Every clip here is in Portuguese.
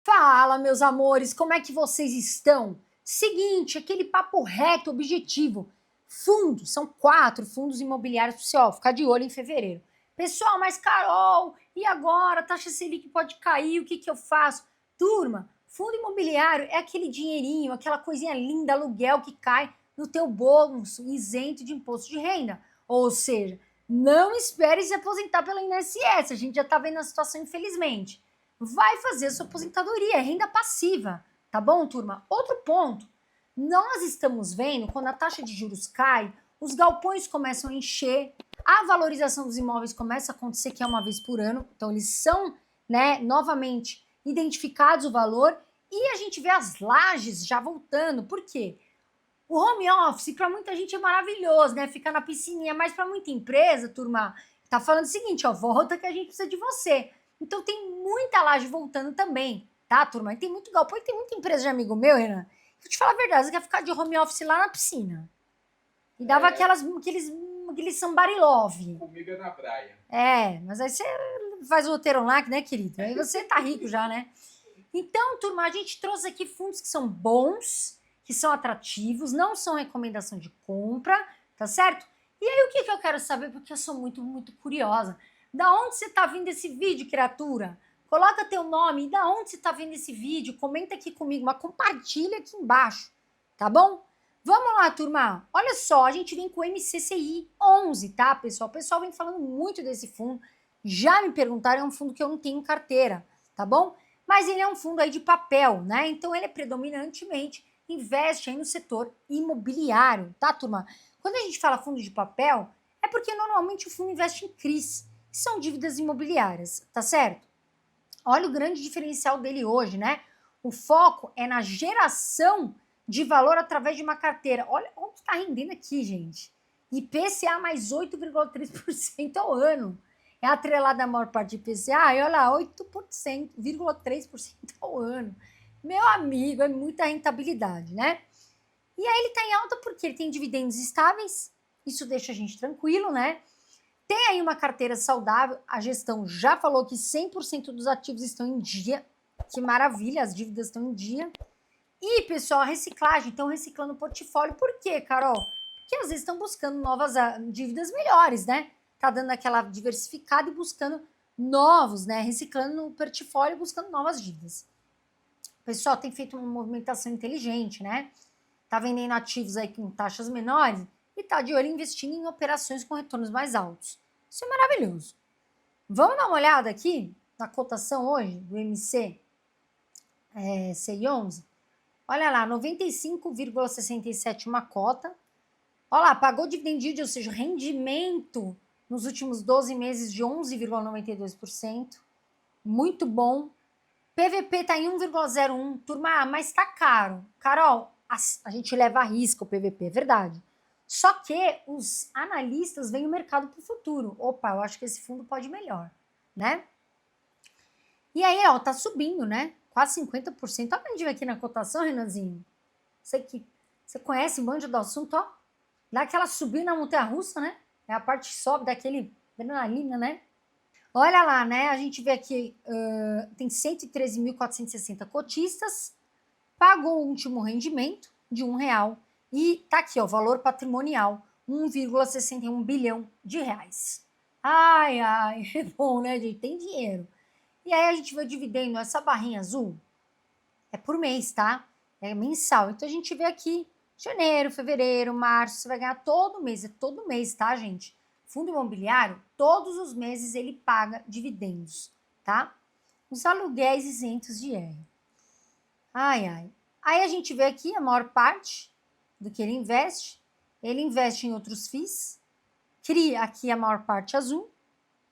Fala, meus amores, como é que vocês estão? Seguinte, aquele papo reto, objetivo. Fundos, são 4 fundos imobiliários para você, ficar de olho em fevereiro. Pessoal, mas Carol, e agora? A taxa Selic pode cair, o que eu faço? Turma, fundo imobiliário é aquele dinheirinho, aquela coisinha linda, aluguel que cai no teu bolso, isento de imposto de renda. Ou seja, não espere se aposentar pela INSS, a gente já está vendo a situação, infelizmente. Vai fazer a sua aposentadoria, é renda passiva, tá bom, turma? Outro ponto, nós estamos vendo, quando a taxa de juros cai, os galpões começam a encher, a valorização dos imóveis começa a acontecer, que é uma vez por ano, então eles são, novamente identificados o valor, e a gente vê as lajes já voltando, por quê? O home office, para muita gente é maravilhoso, né? Ficar na piscininha, mas para muita empresa, turma, tá falando o seguinte, volta que a gente precisa de você. Então tem muita laje voltando também, tá, turma? E tem muito galpão e tem muita empresa de amigo meu, Renan. Vou te falar a verdade, você quer ficar de home office lá na piscina. E dava aqueles somebody love. Comigo na praia. Mas aí você faz o roteiro online, né, querido? Aí você tá rico já, né? Então, turma, a gente trouxe aqui fundos que são bons, que são atrativos, não são recomendação de compra, tá certo? E aí, o que eu quero saber? Porque eu sou muito, muito curiosa. Da onde você tá vendo esse vídeo, criatura? Coloca teu nome, da onde você tá vendo esse vídeo? Comenta aqui comigo, mas compartilha aqui embaixo, tá bom? Vamos lá, turma. Olha só, a gente vem com o MCCI 11, tá, pessoal? O pessoal vem falando muito desse fundo. Já me perguntaram, é um fundo que eu não tenho em carteira, tá bom? Mas ele é um fundo aí de papel, né? Então ele é predominantemente investe aí no setor imobiliário, tá, turma? Quando a gente fala fundo de papel, é porque normalmente o fundo investe em CRIs, que são dívidas imobiliárias, tá certo? Olha o grande diferencial dele hoje, né? O foco é na geração de valor através de uma carteira. Olha onde está rendendo aqui, gente. IPCA mais 8,3% ao ano. É atrelada a maior parte de IPCA, e olha lá, 8,3% ao ano. Meu amigo, é muita rentabilidade, né? E aí ele está em alta porque ele tem dividendos estáveis, isso deixa a gente tranquilo, né? Tem aí uma carteira saudável, a gestão já falou que 100% dos ativos estão em dia, que maravilha, as dívidas estão em dia. E, pessoal, a reciclagem, estão reciclando o portfólio. Por quê, Carol? Porque às vezes estão buscando novas dívidas melhores, né? Tá dando aquela diversificada e buscando novos, né? Reciclando o portfólio e buscando novas dívidas. O pessoal tem feito uma movimentação inteligente, né? Tá vendendo ativos aí com taxas menores e tá de olho investindo em operações com retornos mais altos. Isso é maravilhoso. Vamos dar uma olhada aqui na cotação hoje do MC CI11? Olha lá, 95,67 uma cota. Olha lá, pagou dividend yield, ou seja, rendimento nos últimos 12 meses de 11,92%. Muito bom. PVP está em 1,01. Turma, mas está caro. Carol, a gente leva a risco o PVP, é verdade. Só que os analistas veem o mercado para o futuro. Opa, eu acho que esse fundo pode ir melhor, né? E aí, tá subindo, né? Quase 50%. Olha onde vem aqui na cotação, Renanzinho. Você conhece, manja do assunto, ó. Dá aquela subida na montanha-russa, né? É a parte que sobe daquele adrenalina, né? Olha lá, né? A gente vê aqui, tem 113.460 cotistas, pagou o último rendimento de R$1 e tá aqui, ó, valor patrimonial, 1,61 bilhão de reais. Ai, é bom, né, gente? Tem dinheiro. E aí a gente vê o dividendo, essa barrinha azul é por mês, tá? É mensal. Então a gente vê aqui, janeiro, fevereiro, março, você vai ganhar todo mês, é todo mês, tá, gente? Fundo imobiliário, todos os meses ele paga dividendos, tá? Os aluguéis isentos de IR. Aí a gente vê aqui a maior parte do que ele investe em outros FIIs, cria aqui a maior parte azul,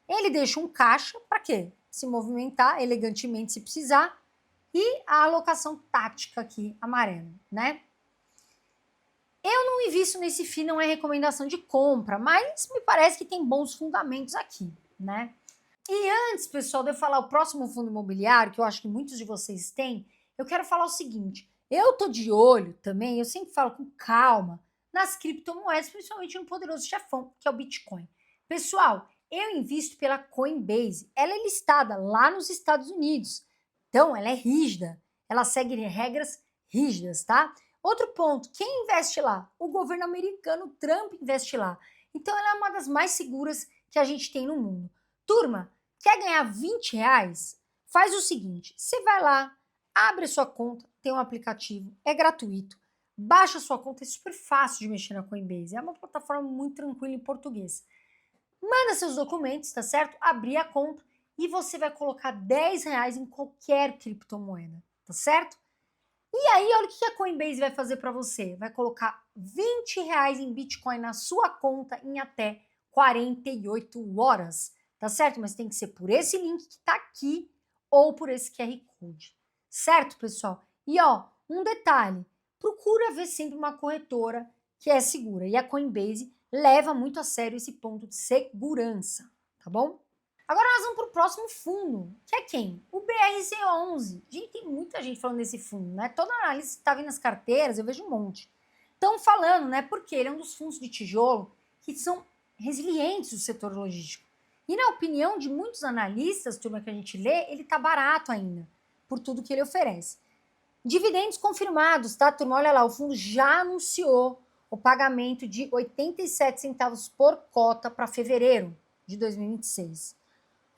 ele deixa um caixa, para quê? Se movimentar elegantemente se precisar, e a alocação tática aqui, amarela, né? Eu não invisto nesse FII, não é recomendação de compra, mas me parece que tem bons fundamentos aqui, né? E antes, pessoal, de eu falar o próximo fundo imobiliário, que eu acho que muitos de vocês têm, eu quero falar o seguinte, eu tô de olho também, eu sempre falo com calma, nas criptomoedas, principalmente no poderoso chefão, que é o Bitcoin. Pessoal, eu invisto pela Coinbase, ela é listada lá nos Estados Unidos, Então, ela é rígida, ela segue regras rígidas, tá? Outro ponto, quem investe lá? O governo americano, Trump investe lá. Então, ela é uma das mais seguras que a gente tem no mundo. Turma, quer ganhar R$ 20? Faz o seguinte, você vai lá, abre a sua conta, tem um aplicativo, é gratuito, baixa a sua conta, é super fácil de mexer na Coinbase, é uma plataforma muito tranquila em português. Manda seus documentos, tá certo? Abrir a conta e você vai colocar R$ 10 em qualquer criptomoeda, tá certo? E aí, olha o que a Coinbase vai fazer para você. Vai colocar R$ 20 em Bitcoin na sua conta em até 48 horas, tá certo? Mas tem que ser por esse link que tá aqui ou por esse QR Code, certo, pessoal? E ó, um detalhe, procura ver sempre uma corretora que é segura. E a Coinbase leva muito a sério esse ponto de segurança, tá bom? Agora nós vamos para o próximo fundo, que é quem? O BRC11. Gente, tem muita gente falando desse fundo, né? Toda analista que está vendo as carteiras, eu vejo um monte. Estão falando, né? Porque ele é um dos fundos de tijolo que são resilientes do setor logístico. E na opinião de muitos analistas, turma que a gente lê, ele está barato ainda, por tudo que ele oferece. Dividendos confirmados, tá, turma? Olha lá, o fundo já anunciou o pagamento de 87 centavos por cota para fevereiro de 2026.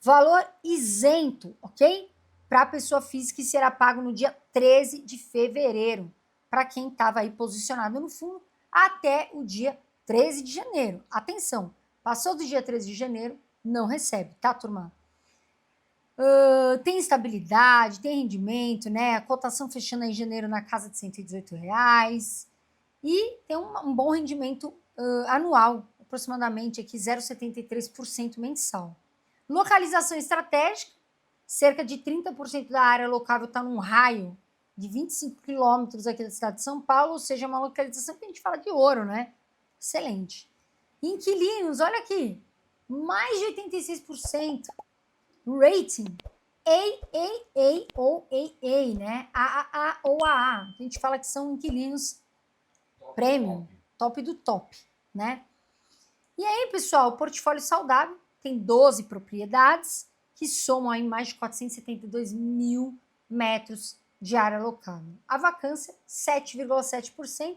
Valor isento, ok? Para a pessoa física e será pago no dia 13 de fevereiro, para quem estava aí posicionado no fundo, até o dia 13 de janeiro. Atenção, passou do dia 13 de janeiro, não recebe, tá, turma? Tem estabilidade, tem rendimento, né? A cotação fechando aí em janeiro na casa de R$ 118. E tem um bom rendimento anual, aproximadamente aqui 0,73% mensal. Localização estratégica, cerca de 30% da área locável está num raio de 25 quilômetros aqui da cidade de São Paulo, ou seja, uma localização que a gente fala de ouro, né? Excelente. Inquilinos, olha aqui, mais de 86%. Rating, A ou AA, né? AAA ou AA. A gente fala que são inquilinos premium, top do top, né? E aí, pessoal, o portfólio saudável tem 12 propriedades que somam aí mais de 472 mil metros de área locável. A vacância, 7,7%,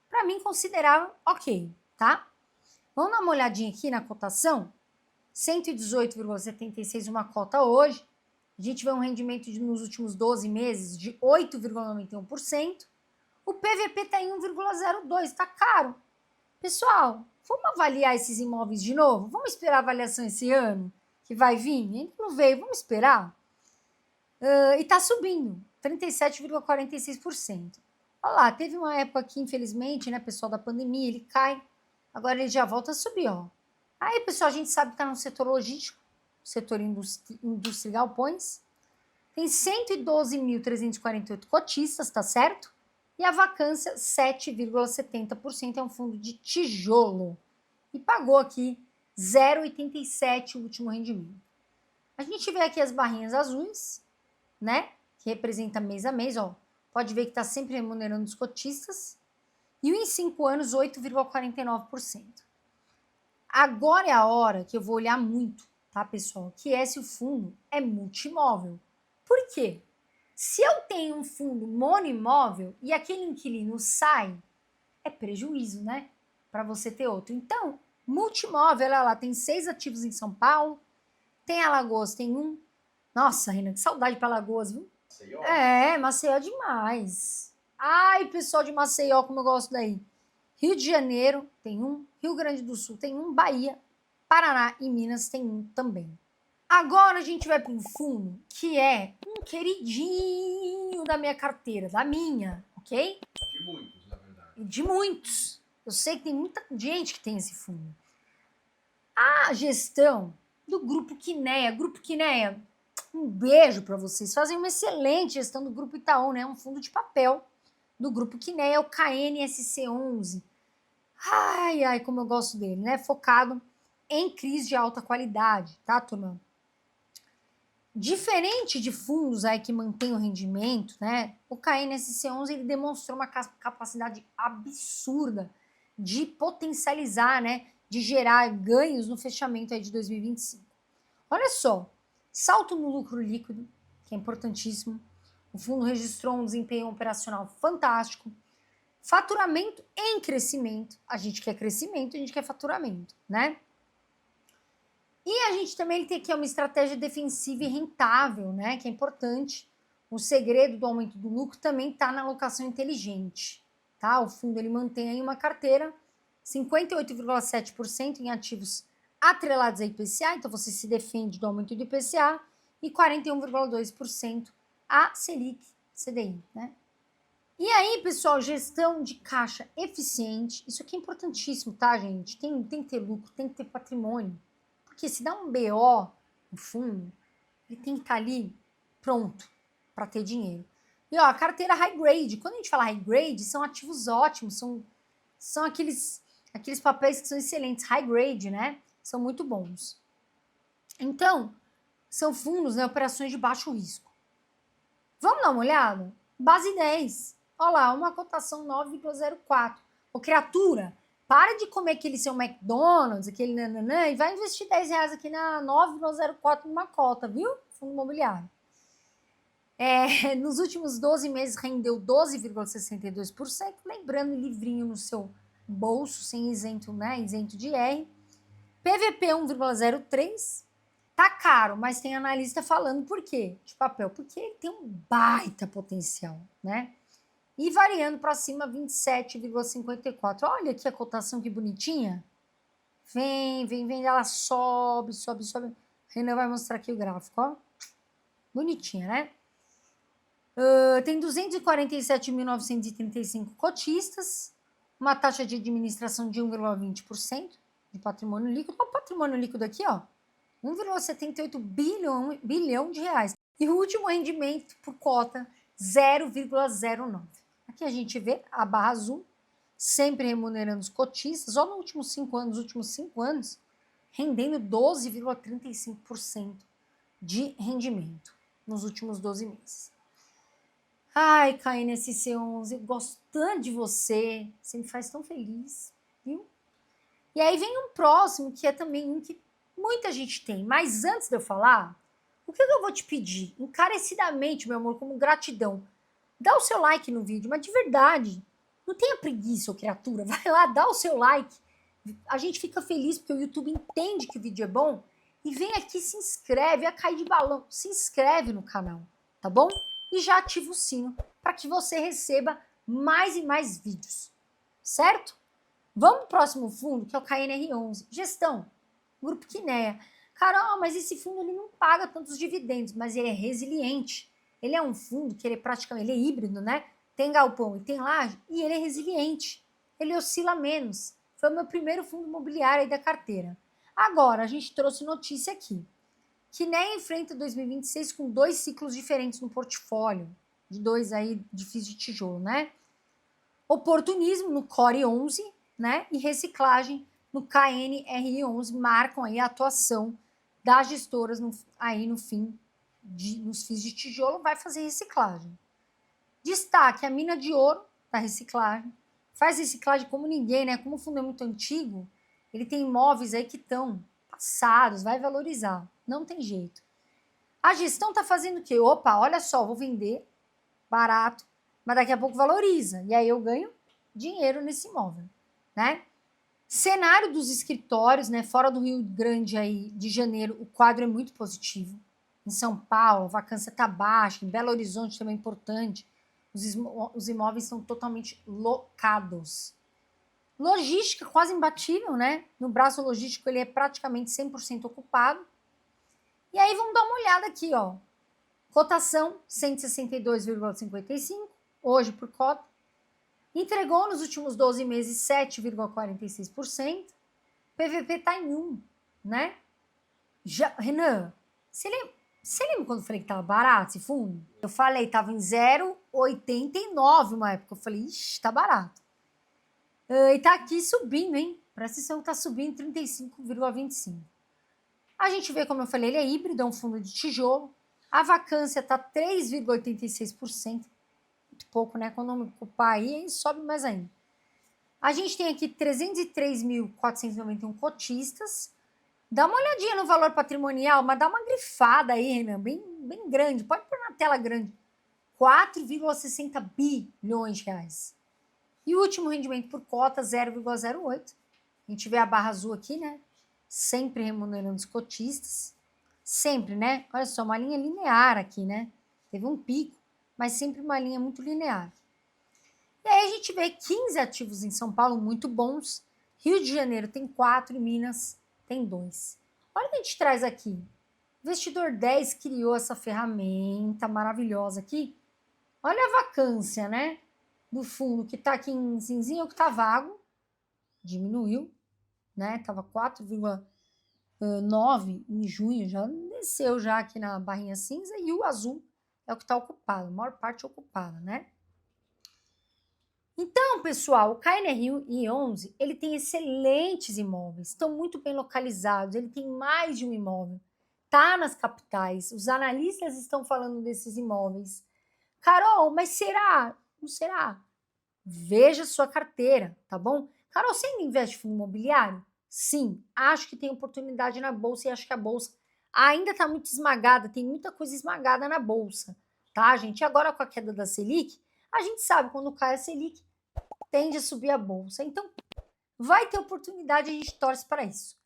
para mim considerável ok, tá? Vamos dar uma olhadinha aqui na cotação? 118,76 uma cota hoje. A gente vê um rendimento nos últimos 12 meses de 8,91%. O PVP está em 1,02, está caro. Pessoal, vamos avaliar esses imóveis de novo? Vamos esperar a avaliação esse ano, que vai vir? Ainda não veio, vamos esperar? E está subindo, 37,46%. Olha lá, teve uma época aqui, infelizmente, né, pessoal, da pandemia, ele cai, agora ele já volta a subir, ó. Aí, pessoal, a gente sabe que está no setor logístico, setor industrial, pões. Tem 112.348 cotistas, tá certo? E a vacância, 7,70%, é um fundo de tijolo. E pagou aqui 0,87 o último rendimento. A gente vê aqui as barrinhas azuis, né? Que representa mês a mês, ó. Pode ver que está sempre remunerando os cotistas. E o em 5 anos, 8,49%. Agora é a hora que eu vou olhar muito, tá, pessoal? Que é se o fundo é multimóvel. Por quê? Se eu tenho um fundo monoimóvel e aquele inquilino sai, é prejuízo, né? Para você ter outro. Então, multimóvel, olha lá, tem 6 ativos em São Paulo, tem Alagoas, tem um. Nossa, Renan, que saudade para Alagoas, viu? Maceió? É, Maceió demais. Ai, pessoal de Maceió, como eu gosto daí. Rio de Janeiro tem um, Rio Grande do Sul tem um, Bahia, Paraná e Minas tem um também. Agora a gente vai para um fundo que é um queridinho da minha carteira, da minha, ok? De muitos, na verdade. De muitos. Eu sei que tem muita gente que tem esse fundo. A gestão do Grupo Quineia. Grupo Quineia, um beijo para vocês. Fazem uma excelente gestão do Grupo Itaú, né? Um fundo de papel do Grupo Quineia, o KNSC11. Ai, como eu gosto dele, né? Focado em crise de alta qualidade, tá, turma? Diferente de fundos aí que mantêm o rendimento, né? O KNSC11 ele demonstrou uma capacidade absurda de potencializar, né? De gerar ganhos no fechamento aí de 2025. Olha só, salto no lucro líquido, que é importantíssimo. O fundo registrou um desempenho operacional fantástico. Faturamento em crescimento. A gente quer crescimento, a gente quer faturamento, né? E a gente também tem aqui uma estratégia defensiva e rentável, né? Que é importante. O segredo do aumento do lucro também está na alocação inteligente, tá? O fundo ele mantém aí uma carteira 58,7% em ativos atrelados a IPCA, então você se defende do aumento do IPCA, e 41,2% a Selic, CDI, né? E aí, pessoal, gestão de caixa eficiente, isso aqui é importantíssimo, tá, gente? Tem que ter lucro, tem que ter patrimônio, porque se dá um BO no fundo, ele tem que estar ali pronto para ter dinheiro. E ó, a carteira high grade, quando a gente fala high grade, são ativos ótimos, são aqueles papéis que são excelentes, high grade, né? São muito bons. Então, são fundos, né, operações de baixo risco. Vamos dar uma olhada? Base 10. Olha lá, uma cotação 9,04. Ô, criatura, para de comer aquele seu McDonald's, aquele nananã, e vai investir R$10 aqui na 9,04 numa cota, viu? Fundo imobiliário. Nos últimos 12 meses rendeu 12,62%, lembrando, livrinho no seu bolso, sem isento, né? Isento de R. PVP 1,03. Tá caro, mas tem analista falando por quê de papel? Porque ele tem um baita potencial, né? E variando para cima 27,54. Olha aqui a cotação que bonitinha. Vem, ela sobe. Renan vai mostrar aqui o gráfico, ó. Bonitinha, né? Tem 247.935 cotistas, uma taxa de administração de 1,20% de patrimônio líquido. Olha o patrimônio líquido aqui, ó. 1,78 bilhão de reais. E o último rendimento por cota, 0,09. Aqui a gente vê a barra azul, sempre remunerando os cotistas. Olha nos últimos 5 anos, rendendo 12,35% de rendimento nos últimos 12 meses. Ai, KNSC11, gosto tanto de você, você me faz tão feliz, viu? E aí vem um próximo, que é também um que muita gente tem. Mas antes de eu falar, o que eu vou te pedir? Encarecidamente, meu amor, como gratidão. Dá o seu like no vídeo, mas de verdade, não tenha preguiça, ô criatura. Vai lá, dá o seu like. A gente fica feliz porque o YouTube entende que o vídeo é bom. E vem aqui, se inscreve, a cair de balão. Se inscreve no canal, tá bom? E já ativa o sino para que você receba mais e mais vídeos, certo? Vamos pro próximo fundo, que é o KNR11. Gestão. Grupo Kinea. Carol, mas esse fundo ele não paga tantos dividendos, mas ele é resiliente. Ele é um fundo que ele é praticamente, ele é híbrido, né? Tem galpão e tem laje, e ele é resiliente. Ele oscila menos. Foi o meu primeiro fundo imobiliário aí da carteira. Agora, a gente trouxe notícia aqui. Kinea enfrenta 2026 com 2 ciclos diferentes no portfólio, de 2 aí edifícios de tijolo, né? Oportunismo no Core 11, né? E reciclagem no KNR11 marcam aí a atuação das gestoras aí no fim, nos FIIs de tijolo, vai fazer reciclagem. Destaque a mina de ouro da reciclagem. Faz reciclagem como ninguém, né? Como o fundo é muito antigo, ele tem imóveis aí que estão passados, vai valorizar. Não tem jeito. A gestão está fazendo o quê? Opa, olha só, vou vender barato, mas daqui a pouco valoriza. E aí eu ganho dinheiro nesse imóvel, né? Cenário dos escritórios, né? Fora do Rio Grande aí, de Janeiro, o quadro é muito positivo. Em São Paulo, a vacância está baixa. Em Belo Horizonte também é importante. Os imóveis são totalmente locados. Logística quase imbatível, né? No braço logístico ele é praticamente 100% ocupado. E aí vamos dar uma olhada aqui, ó. Cotação 162,55, hoje por cota. Entregou nos últimos 12 meses 7,46%. PVP está em 1, né? Renan, você lembra quando eu falei que estava barato esse fundo? Eu falei, estava em 0,89 uma época. Eu falei, ixi, tá barato. E tá aqui subindo, hein? Presta atenção que tá subindo 35,25. A gente vê, como eu falei, ele é híbrido, é um fundo de tijolo. A vacância tá 3,86%. Muito pouco, né? Quando não ocupar aí sobe mais ainda. A gente tem aqui 303.491 cotistas. Dá uma olhadinha no valor patrimonial, mas dá uma grifada aí, Renan, bem grande. Pode pôr tela grande, 4,60 bilhões de reais. E o último rendimento por cota, 0,08. A gente vê a barra azul aqui, né? Sempre remunerando os cotistas. Sempre, né? Olha só, uma linha linear aqui, né? Teve um pico, mas sempre uma linha muito linear. E aí a gente vê 15 ativos em São Paulo muito bons. Rio de Janeiro tem 4 e Minas tem 2. Olha o que a gente traz aqui. O Investidor 10 criou essa ferramenta maravilhosa aqui. Olha a vacância, né? Do fundo que está aqui em cinzinho, o que está vago. Diminuiu, né? Estava 4,9 em junho, já desceu já aqui na barrinha cinza. E o azul é o que está ocupado, a maior parte ocupada, né? Então, pessoal, o KNRI 11, ele tem excelentes imóveis, estão muito bem localizados, ele tem mais de um imóvel, tá nas capitais, os analistas estão falando desses imóveis. Carol, mas será? Não será? Veja sua carteira, tá bom? Carol, você ainda investe em fundo imobiliário? Sim, acho que tem oportunidade na bolsa e acho que a bolsa ainda está muito esmagada, tem muita coisa esmagada na bolsa, tá, gente? E agora com a queda da Selic, a gente sabe quando cai a Selic, tende a subir a bolsa. Então, vai ter oportunidade, a gente torce para isso.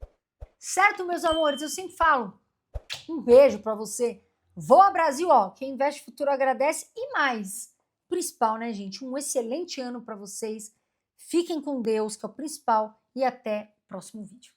Certo, meus amores? Eu sempre falo, um beijo para você. Voa Brasil, ó, quem investe futuro agradece e mais. Principal, né, gente? Um excelente ano para vocês. Fiquem com Deus, que é o principal, e até o próximo vídeo.